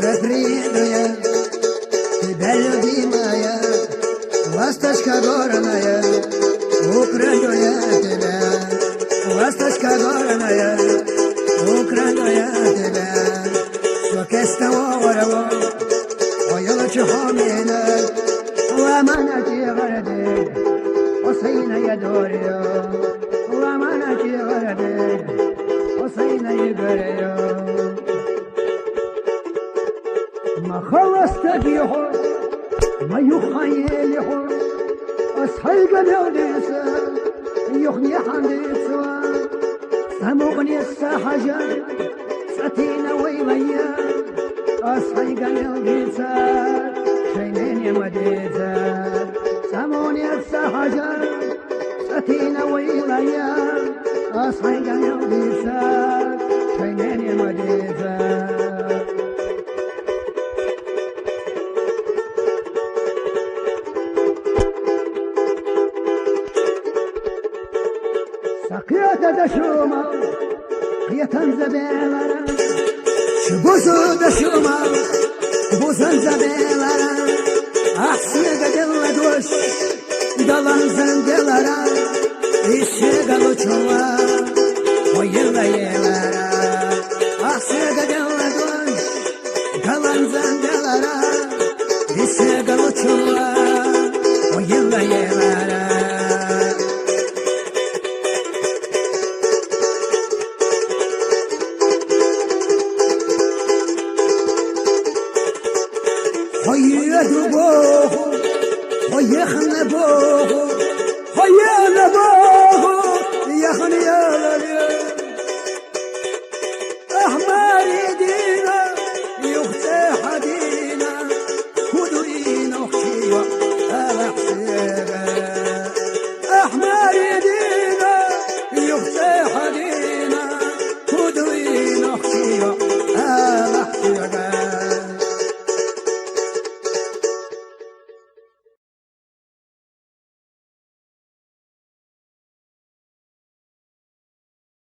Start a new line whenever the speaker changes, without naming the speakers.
Refridoje, tebe ljubim ja, Lastaška gorna je, ukraduje tebe. Lastaška gorna je, ukraduje tebe. Sokesta ovaravo, oyalaçı hamile, Lamanaki vardı, o sayınaya doğruyor. Lamanaki vardı, o sayınayı görüyor. ما خلصت بيحو ما يخيلحو أصحي قلوديسا يخني حنديسا سموغني الساحجا ساتينا ويليا أصحي قلوديسا شينين يمديسا سموني الساحجا ساتينا ويليا أصحي قلوديسا شينين يمديسا سقيت دشوما قيتن زبيلرا شبوسو دشوما بوسن زبيلرا أحسي قدل دوش دلان زندلرا إشي قلو چوا ويلا يلرا أحسي قدل دوش دلان زندلرا إشي قلو چوا ويلا يلرا هيا دبوه هيا خنبوه هيا نبوه يا خنيا